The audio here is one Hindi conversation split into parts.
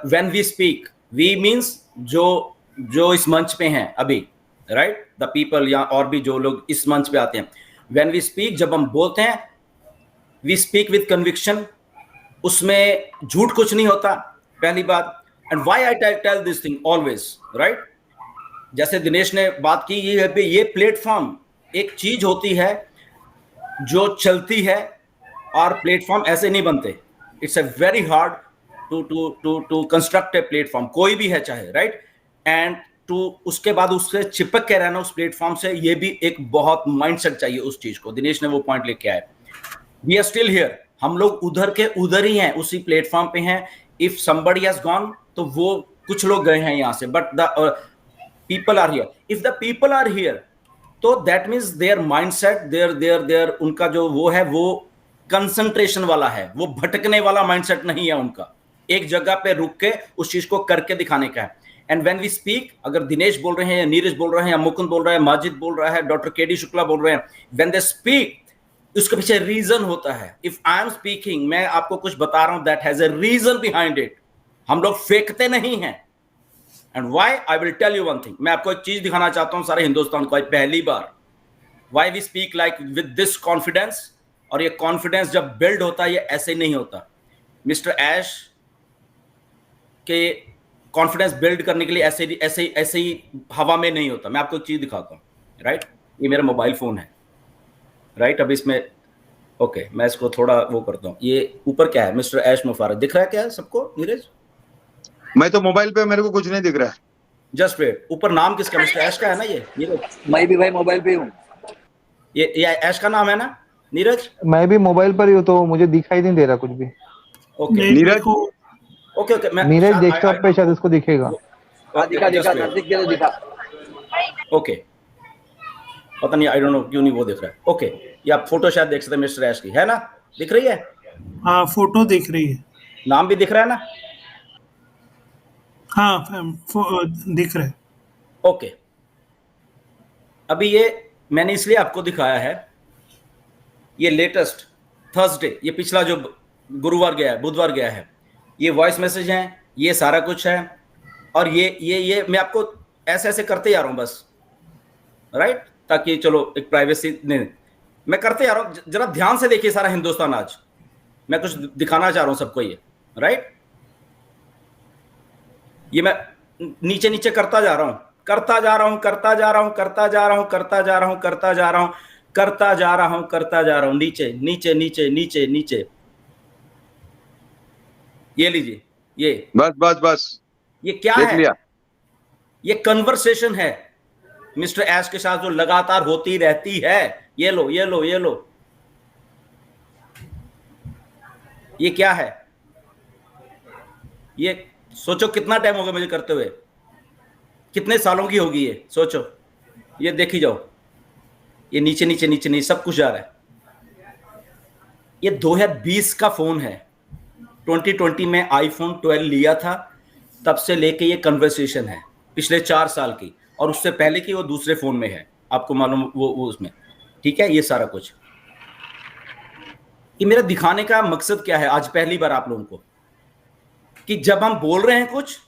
When we speak, we means जो इस मंच पे हैं अभी, राइट, द पीपल, या और भी जो लोग इस मंच पे आते हैं, व्हेन वी स्पीक, जब हम बोलते हैं, वी स्पीक विद कन्विक्शन, उसमें झूठ कुछ नहीं होता, पहली बात। And why I tell this thing always, right, जैसे दिनेश ने बात की, ये प्लेटफॉर्म एक चीज होती है जो चलती है, और प्लेटफॉर्म ऐसे नहीं बनते। It's a very hard to construct a platform, कोई भी है चाहे, राइट, एंड टू उसके बाद उससे चिपक के रहना उस प्लेटफॉर्म से, ये भी एक बहुत माइंडसेट चाहिए उस चीज को। दिनेश ने वो पॉइंट लेके आए। वी आर स्टिल हियर, हम लोग उधर के उधर ही हैं, उसी प्लेटफॉर्म पे हैं। इफ समबडी हैज गॉन, तो वो कुछ लोग गए हैं यहां से, but the people are here. If the people are here, तो that means their mindset, their उनका जो वो है, वो कंसंट्रेशन वाला है, वो भटकने वाला माइंडसेट नहीं है उनका, एक जगह पे रुक के उस चीज को करके दिखाने का है। एंड व्हेन वी स्पीक, अगर दिनेश बोल रहे हैं, या नीरज बोल रहे हैं, या मुकुंद बोल रहा है, माजिद बोल रहा है, डॉक्टर केडी शुक्ला बोल रहे हैं, व्हेन दे स्पीक, उसके पीछे रीजन होता है। इफ आई एम स्पीकिंग, मैं आपको कुछ बता रहा हूं, that has a reason behind it. हम लोग फेंकते नहीं हैं। And why, I will tell you one thing, मैं आपको एक चीज दिखाना चाहता हूं सारे हिंदुस्तान को, पहली बार, why we speak like with this confidence. और ये कॉन्फिडेंस जब बिल्ड होता है, ये ऐसे नहीं होता। मिस्टर ऐश के कॉन्फिडेंस बिल्ड करने के लिए ऐसे ही हवा में नहीं होता। मैं आपको एक चीज दिखाता हूं, राइट, ये मेरा मोबाइल फोन है, राइट, अब इसमें ओके, मैं इसको थोड़ा वो करता हूँ। ये ऊपर क्या है, मिस्टर ऐश मुफारक दिख रहा है क्या सबको? नीरज, मैं तो मोबाइल पे, मेरे को कुछ नहीं दिख रहा है। जस्ट वेट, ऊपर नाम किसका? मिस्टर ऐश का है ना ये? नीरज, मैं भी भाई मोबाइल पे हूँ। ये ऐश का नाम है ना नीरज? मैं भी मोबाइल पर ही हूँ, तो मुझे दिखाई नहीं दे रहा कुछ भी। ओके नीरज, ओके ओके, मैं नीरज डेस्कटॉप पे शायद इसको दिखेगा। दिखा दिखा। ओके, पता नहीं, आई डोंट नो क्यों नहीं वो दिख रहा है। ओके, ये आप फोटो शायद देख सकते हैं मिस्टर ऐश की, है ना? दिख रही है? हाँ, फोटो दिख रही है। नाम भी दिख रहा है ना? हाँ, दिख रहा है। ओके, अभी ये मैंने इसलिए आपको दिखाया है, ये लेटेस्ट थर्सडे, ये पिछला जो गुरुवार गया है, बुधवार गया है, ये वॉइस मैसेज हैं, ये सारा कुछ है। और ये मैं आपको ऐसे ऐसे करते जा रहा हूं बस, राइट, ताकि चलो एक प्राइवेसी नहीं, मैं करते जा रहा हूं। जरा ध्यान से देखिए सारा हिंदुस्तान, आज मैं कुछ दिखाना चाह रहा हूं सबको, ये राइट, ये मैं नीचे नीचे करता जा रहा हूं, करता जा रहा हूं, करता जा रहा हूं, करता जा रहा हूं, करता जा रहा हूं, करता जा रहा हूं, करता जा रहा हूं, करता जा रहा हूं, नीचे नीचे नीचे नीचे नीचे। ये लीजिए, ये बस बस बस, ये क्या देख है? लिया। ये कन्वर्सेशन है मिस्टर ऐश के साथ, जो लगातार होती रहती है। ये लो, ये लो, ये लो, ये क्या है? ये सोचो कितना टाइम हो गया मुझे करते हुए, कितने सालों की होगी ये, सोचो। ये देखी जाओ, ये नीचे नीचे नीचे नहीं, सब कुछ जा रहा है। ये 2020 का फोन है, 2020 में आईफोन 12 लिया था, तब से लेके ये कन्वर्सेशन है, पिछले 4 साल की। और उससे पहले की वो दूसरे फोन में है, आपको मालूम, वो उसमें, ठीक है, ये सारा कुछ। ये मेरा दिखाने का मकसद क्या है आज पहली बार आप लोगों को, कि जब हम बोल रहे हैं कुछ,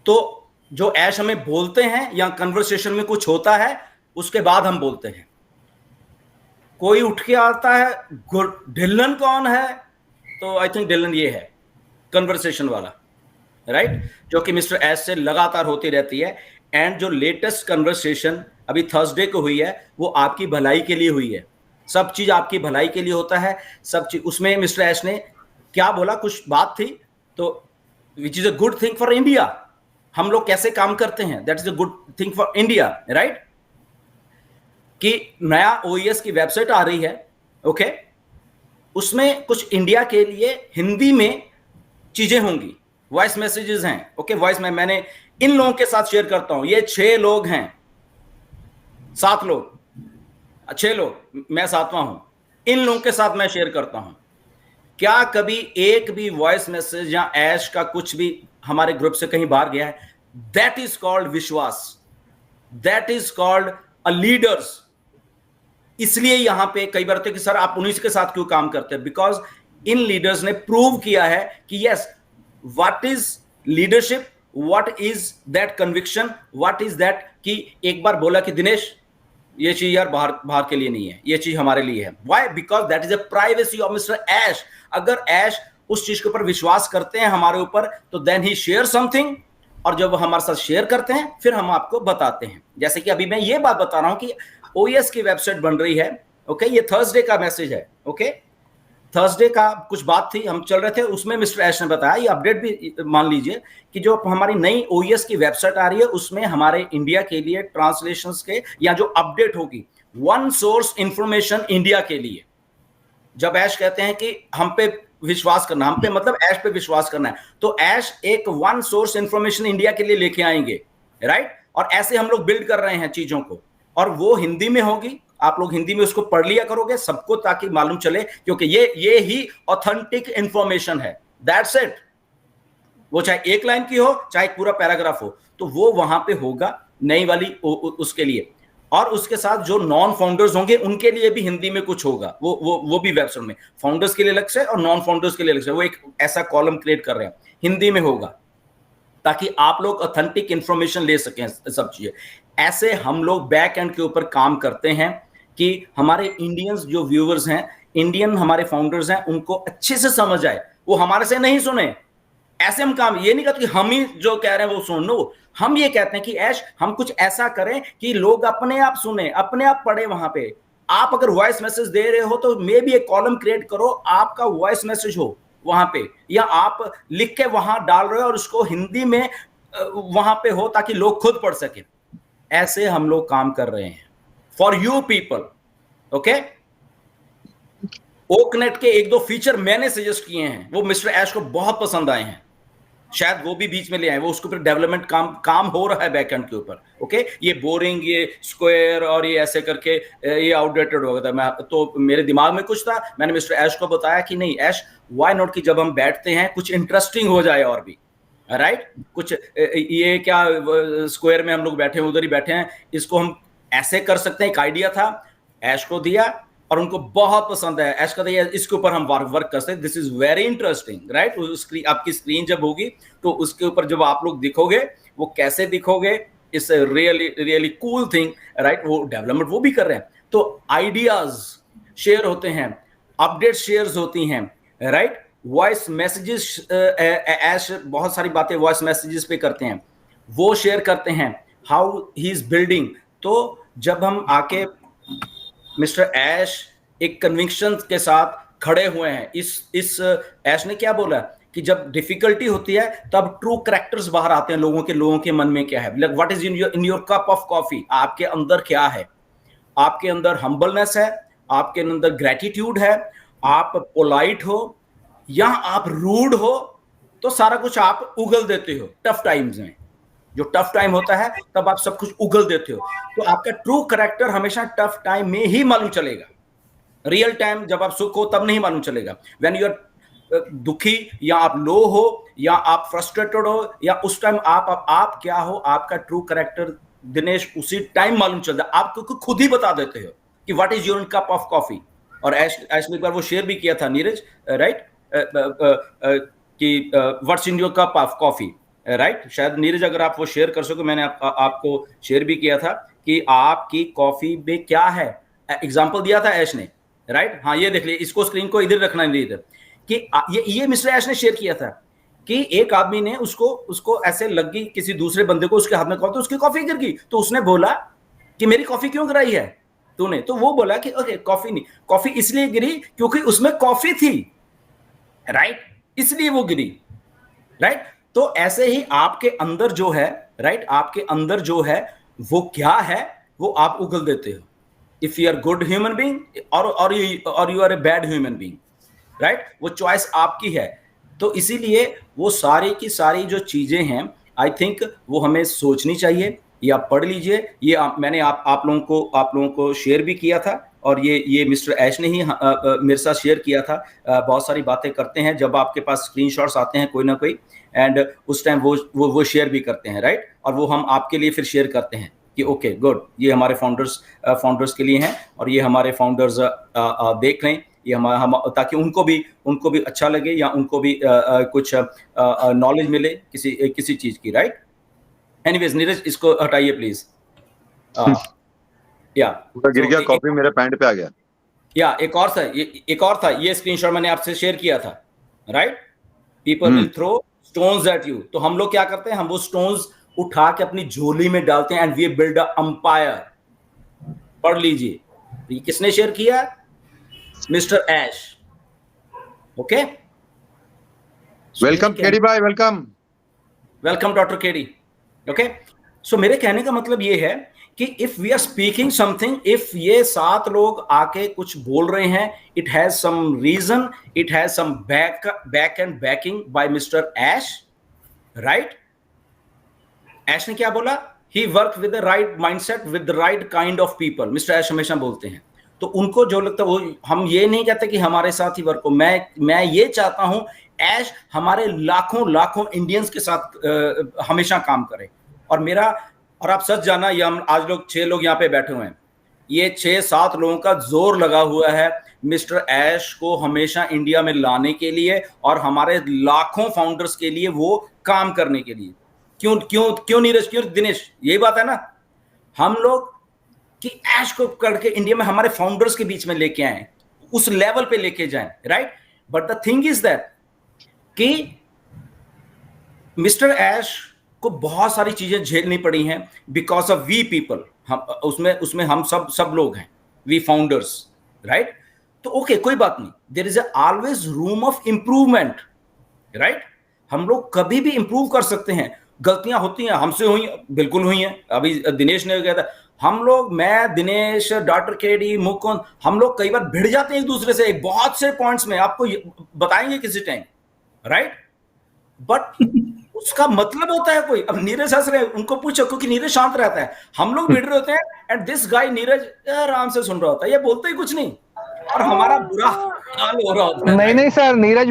तो जो ऐश हमें बोलते हैं या कन्वर्सेशन में कुछ होता है, उसके बाद हम बोलते हैं। कोई उठ के आता है, ढिल्लन कौन है? तो आई थिंक ढिल्लन ये है, कन्वर्सेशन वाला, राइट, जो कि मिस्टर ऐश से लगातार होती रहती है। एंड जो लेटेस्ट कन्वर्सेशन अभी थर्सडे को हुई है, वो आपकी भलाई के लिए हुई है। सब चीज आपकी भलाई के लिए होता है, सब चीज। उसमें मिस्टर ऐश ने क्या बोला, कुछ बात थी, तो which is a good thing for India. हम लोग कैसे काम करते हैं, that is a good thing for India, right. कि नया ओईएस की वेबसाइट आ रही है, ओके, उसमें कुछ इंडिया के लिए हिंदी में चीजें होंगी, वॉइस मैसेजेस हैं, ओके। वॉइस में मैंने इन लोगों के साथ शेयर करता हूं, ये 6 लोग हैं, 7 लोग, 6 लोग, मैं 7वां हूं। इन लोगों के साथ मैं शेयर करता हूं। क्या कभी एक भी वॉइस मैसेज या ऐश का कुछ भी हमारे ग्रुप से कहीं बाहर गया है? दैट इज कॉल्ड विश्वास, that is called a leaders. इसलिए यहां पे कई बार होते कि सर आप उन्हीं के साथ क्यों काम करते हैं, बिकॉज इन लीडर्स ने प्रूव किया है कि yes, what is leadership, what is that conviction, what is that कि एक बार बोला कि दिनेश ये चीज यार बाहर के लिए नहीं है, ये चीज हमारे लिए है। Why? Because that is a privacy of mister Ash. अगर ऐश उस चीज के ऊपर विश्वास करते हैं हमारे ऊपर, तो देन ही शेयर समथिंग, और जब वो हमारे साथ शेयर करते हैं फिर हम आपको बताते हैं। जैसे कि अभी मैं ये बात बता रहा हूं कि ओएस की वेबसाइट बन रही है। ओके, ये थर्सडे का मैसेज है। ओके, थर्सडे का कुछ बात थी, हम चल रहे थे, उसमें मिस्टर ऐश ने बताया, ये अपडेट भी मान लीजिए कि जो हमारी नई ओएस की वेबसाइट आ रही है उसमें हमारे इंडिया के लिए ट्रांसलेशंस के या जो अपडेट होगी, वन सोर्स इंफॉर्मेशन इंडिया के लिए। जब ऐश कहते हैं कि हम पे विश्वास करना, हम पे मतलब ऐश पे विश्वास करना है, तो ऐश एक वन सोर्स इंफॉर्मेशन इंडिया के लिए लेके आएंगे, राइट? और ऐसे हम लोग बिल्ड कर रहे हैं चीजों को, और वो हिंदी में होगी। आप लोग हिंदी में उसको पढ़ लिया करोगे सबको, ताकि मालूम चले, क्योंकि ये ही ऑथेंटिक इंफॉर्मेशन है। That's it. वो चाहे एक लाइन की हो, चाहे पूरा पैराग्राफ हो, तो वो वहां पे होगा नई वाली उसके लिए। और उसके साथ जो नॉन फाउंडर्स होंगे उनके लिए भी हिंदी में कुछ होगा, वो भी वेबसाइट में, फाउंडर्स के लिए अलग से और नॉन फाउंडर्स के लिए अलग से, वो एक ऐसा कॉलम क्रिएट कर रहे हैं, हिंदी में होगा, ताकि आप लोग ऑथेंटिक इंफॉर्मेशन ले सकें सब चीजें। ऐसे हम लोग बैक एंड के ऊपर काम करते हैं कि हमारे इंडियंस जो व्यूअर्स हैं, इंडियन हमारे फाउंडर्स हैं, उनको अच्छे से समझ आए, वो हमारे से नहीं सुने। ऐसे हम काम ये नहीं कहते कि हम ही जो कह रहे हैं वो सुन लो, हम ये कहते हैं कि ऐश हम कुछ ऐसा करें कि लोग अपने आप सुने, अपने आप पढ़े। वहां पे आप अगर वॉइस मैसेज दे रहे हो तो मे भी एक कॉलम क्रिएट करो, आपका वॉइस मैसेज हो वहां पे, या आप लिख के वहां डाल रहे हो और उसको हिंदी में वहां पे हो, ताकि लोग खुद पढ़ सके। ऐसे हम लोग काम कर रहे हैं फॉर यू पीपल। ओके, ओकनेट के एक दो फीचर मैंने सजेस्ट किए हैं, वो मिस्टर ऐश को बहुत पसंद आए हैं, शायद वो भी बीच में ले आए, वो उसके ऊपर डेवलपमेंट काम हो रहा है बैकएंड के ऊपर। ओके, ये बोरिंग, ये स्क्वायर और ये ऐसे करके ये आउटडेटेड हो गया था। मैं तो मेरे दिमाग में कुछ था, मैंने मिस्टर ऐश को बताया कि नहीं ऐश, व्हाई नॉट कि जब हम बैठते हैं कुछ इंटरेस्टिंग हो जाए और भी, राइट? कुछ ये क्या स्क्वायर में हम लोग बैठे हैं, उधर ही बैठे हैं, इसको हम ऐसे कर सकते हैं। एक आइडिया था, ऐश को दिया और उनको बहुत पसंद है। ऐश कहते हैं इसके ऊपर हम वर्क कर सकते हैं, this is very interesting, right? आपकी स्क्रीन जब होगी तो उसके ऊपर जब आप लोग दिखोगे, वो कैसे दिखोगे, it's really really cool thing, right? वो डेवलपमेंट वो भी कर रहे हैं, तो आइडियाज शेयर होते हैं, अपडेट शेयर्स होती हैं, राइट? वॉइस मैसेजेस, ऐश बहुत सारी बातें वॉइस मैसेजेस पे करते हैं, वो शेयर करते हैं, हाउ ही इज बिल्डिंग। तो जब हम आके मिस्टर ऐश एक कन्विक्शन के साथ खड़े हुए हैं, इस ऐश ने क्या बोला कि जब डिफिकल्टी होती है तब ट्रू कैरेक्टर्स बाहर आते हैं, लोगों के मन में क्या है, like what is in your cup of coffee, आपके अंदर क्या है? आपके अंदर हम्बलनेस है, आपके अंदर ग्रेटिट्यूड है, आप पोलाइट हो या आप रूड हो, तो सारा कुछ आप उगल देते हो टफ टाइम्स में। जो टफ टाइम होता है तब आप सब कुछ उगल देते हो, तो आपका ट्रू कैरेक्टर हमेशा टफ टाइम में ही मालूम चलेगा। रियल टाइम जब आप सुख हो तब नहीं मालूम चलेगा। व्हेन यू आर दुखी या आप लो हो या आप फ्रस्ट्रेटेड हो या उस टाइम आप क्या हो, आपका ट्रू कैरेक्टर दिनेश उसी टाइम मालूम चलता है, आपको खुद ही बता देते हो कि what is your cup of coffee. और ऐश ने एक बार वो शेयर भी किया था नीरज, राइट, कि what's in your cup of coffee, right? शायद नीरज अगर आप वो शेयर कर सको, मैंने आपको शेयर भी किया था कि आपकी कॉफी में क्या है, एग्जांपल दिया था ऐश ने, राइट? हाँ, ये देख लीजिए, इसको स्क्रीन को इधर रखना नहीं इधर, कि ये मिस्टर ऐश ने शेयर किया था कि एक आदमी ने उसको ऐसे लग गई किसी दूसरे बंदे को, उसके हाथ में कॉफी, तो उसकी कॉफी गिर गई, तो उसने बोला कि मेरी कॉफी क्यों गिराई है तूने? तो वो बोला कि ओके, कॉफी नहीं, कॉफी इसलिए गिरी क्योंकि उसमें कॉफी थी, राइट? इसलिए वो गिरी, राइट? तो ऐसे ही आपके अंदर जो है, राइट, आपके अंदर जो है वो क्या है, वो आप उगल देते हो। If you are good human being और you are a bad human being, right? वो चॉइस आपकी है। तो इसीलिए वो सारी की सारी जो चीजें हैं, आई थिंक वो हमें सोचनी चाहिए। ये आप पढ़ लीजिए, ये मैंने आप लोगों को शेयर भी किया था, और ये मिस्टर ऐश ने ही मेरे साथ शेयर किया था। बहुत सारी बातें करते हैं जब आपके पास स्क्रीनशॉट्स आते हैं कोई ना कोई, एंड उस टाइम वो शेयर भी करते हैं, राइट? और वो हम आपके लिए फिर शेयर करते हैं कि ओके गुड, ये हमारे फाउंडर्स के लिए हैं और ये हमारे फाउंडर्स देख लें, ये हम ताकि उनको भी अच्छा लगे या उनको भी कुछ नॉलेज मिले किसी चीज की, राइट? एनीवेज नीरज, इसको हटाइए प्लीज। या पूरा गिर गया, कॉफी मेरे पैंट पे आ गया। या एक और था, ये स्क्रीनशॉट मैंने आपसे शेयर किया था, right? People will throw stones at you, तो हम लोग क्या करते हैं, हम वो स्टोन्स उठा के अपनी झोली में डालते हैं, and we build a empire. पढ़ लीजिए, ये किसने शेयर किया? Mister Ash. Okay, welcome KD भाई, welcome doctor KD. Okay, so मेरे कहने का मतलब ये है कि if we are speaking something, if ये 7 लोग आके कुछ बोल रहे हैं, it has some reason, it has some back and backing by mister Ash, right? Ash ने क्या बोला? He work with the right mindset with the right kind of people. Mister Ash हमेशा बोलते हैं, तो उनको जो लगता है वो, हम ये नहीं कहते कि हमारे साथ ही वर्क हो, मैं ये चाहता हूं ऐश हमारे लाखों इंडियंस के साथ हमेशा काम करे। और आप सच जाना, ये हम आज लोग 6 लोग यहाँ पे बैठे हुए हैं, ये 6-7 लोगों का जोर लगा हुआ है मिस्टर ऐश को हमेशा इंडिया में लाने के लिए और हमारे लाखों फाउंडर्स के लिए वो काम करने के लिए। क्यों नीरज, क्यों दिनेश? यही बात है ना, हम लोग कि ऐश को करके इंडिया में हमारे फाउंडर्स के बीच में लेके आए, उस लेवल पे लेके जाएं, right? But the thing is that कि मिस्टर ऐश को बहुत सारी चीजें झेलनी पड़ी हैं बिकॉज ऑफ वी पीपल। हम उसमें हम सब लोग हैं, वी फाउंडर्स, राइट? तो ओके, कोई बात नहीं, there is always room of improvement, right? हम लोग कभी भी इंप्रूव कर सकते हैं। गलतियां होती हैं, हमसे हुई, बिल्कुल हुई हैं। अभी दिनेश ने कहा था, हम लोग, मैं, दिनेश, डॉक्टर केडी, मुकुंद, हम लोग कई बार भिड़ जाते हैं एक दूसरे से बहुत से पॉइंट्स में, आपको बताएंगे किसी टाइम, राइट? बट उसका मतलब होता है कोई, अब नीरज हंस रहे हैं, उनको पूछो, क्योंकि नीरज शांत रहता है, हम लोग भिड़ रहे होते हैं, एंड दिस गाय नीरज आराम से सुन रहा होता है, ये बोलते ही कुछ नहीं, और हमारा बुरा हाल हो रहा होता है। नहीं सर, नीरज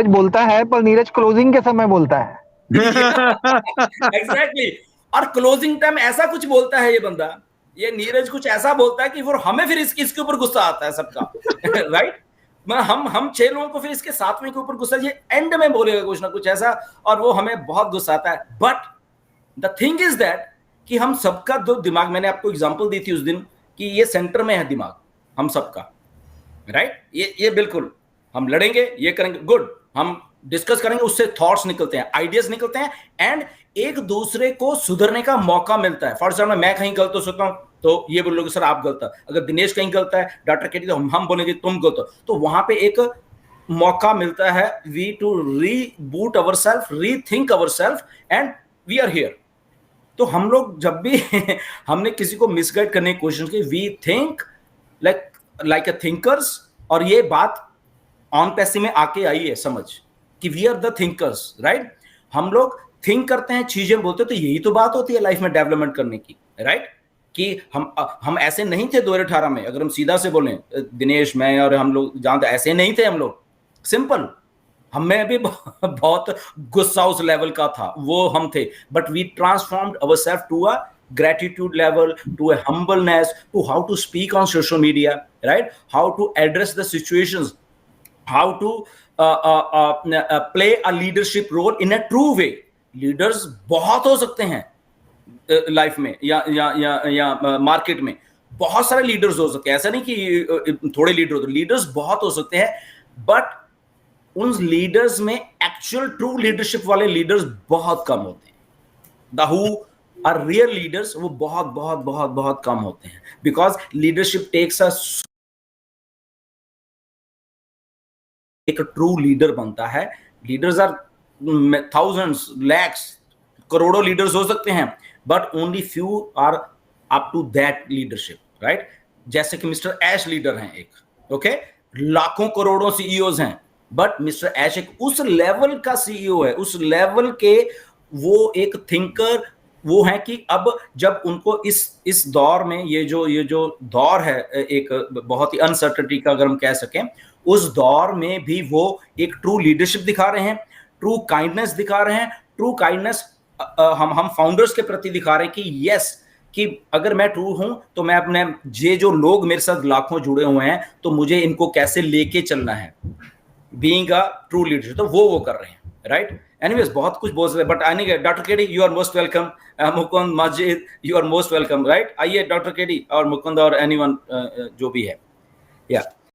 बोलता है, पर नीरज क्लोजिंग के समय बोलता है। एग्जैक्टली, और क्लोजिंग टाइम ऐसा कुछ बोलता है ये बंदा, ये नीरज कुछ ऐसा बोलता है कि वो हमें फिर इसके ऊपर गुस्सा आता है सबका, राइट? हम 6 लोगों को फिर इसके 7वें के ऊपर गुस्सा, ये एंड में बोलेगा कुछ ना कुछ ऐसा, और वो हमें बहुत गुस्सा आता है। But the thing is that कि हम सबका दो दिमाग, मैंने आपको एग्जांपल दी थी उस दिन कि ये सेंटर में है दिमाग हम सबका, राइट? ये बिल्कुल, हम लड़ेंगे, ये करेंगे, गुड, हम डिस्कस करेंगे, उससे थॉट्स निकलते हैं, आइडियाज निकलते हैं, एंड एक दूसरे को सुधरने का मौका मिलता है। फॉर एग्जाम्पल, मैं कहीं गलत हो सकता हूं तो ये बोलोगे सर आप गलत है, अगर दिनेश कहीं गलत है, डॉक्टर केडी, तो हम बोलेंगे तुम गलत हो, तो वहां पे एक मौका मिलता है we to reboot ourselves, rethink ourselves, and we are here. तो हम लोग जब भी हमने किसी को मिसगाइड करने की कोशिश की, we think like a thinkers, और ये बात ऑन पैसे में आके आई है समझ कि we are the thinkers, right? हम लोग थिंक करते हैं, चीजें बोलते हैं, तो यही तो बात होती है लाइफ में डेवलपमेंट करने की, राइट? कि हम ऐसे नहीं थे 2018 में, अगर हम सीधा से बोलें, दिनेश, मैं और हम लोग जानते, ऐसे नहीं थे हम लोग, सिंपल। हमें भी बहुत गुस्सा उस लेवल का था, वो हम थे, but we transformed ourselves to a gratitude level, to a humbleness, to how to speak on social media, right? How to address the situations, how to play a leadership role in a true way. Leaders बहुत हो सकते हैं लाइफ में या मार्केट में, बहुत सारे लीडर्स हो सकते हैं, ऐसा नहीं कि थोड़े लीडर होते, लीडर्स बहुत हो सकते हैं, बट उन लीडर्स में एक्चुअल ट्रू लीडरशिप वाले लीडर्स बहुत कम होते हैं। The who are real leaders वो बहुत बहुत बहुत बहुत कम होते हैं, बिकॉज लीडरशिप टेक्स अस, एक ट्रू लीडर बनता है। लीडर्स आर थाउजेंड्स, लैक्स, करोड़ों लीडर्स हो सकते हैं, but only few are up to that leadership, right? जैसे कि मिस्टर ऐश लीडर हैं एक, ओके, लाखों करोड़ों सीईओज हैं, बट मिस्टर ऐश एक उस लेवल का सीईओ है, उस लेवल के वो एक थिंकर वो है कि अब जब उनको इस दौर में, ये जो दौर है एक बहुत ही अनसर्टेनिटी का अगर हम कह सकें, उस दौर में भी वो एक ट्रू लीडरशिप दिखा रहे हैं, ट्रू काइंडनेस दिखा रहे हैं। ट्रू काइंडनेस हम फाउंडर्स के प्रति दिखा रहे हैं कि यस, कि अगर मैं ट्रू हूं तो मैं अपने ये जो लोग मेरे साथ लाखों जुड़े हुए हैं तो मुझे इनको कैसे लेके चलना है, बीइंग अ ट्रू लीडर, तो वो कर रहे हैं, राइट। एनीवेज बहुत कुछ बोल सकते, बट आने doctor KD you are most welcome, Mukund मस्जिद you are most welcome, right. आइए डॉक्टर केडी और मुकुंद और एनीवन जो भी है, या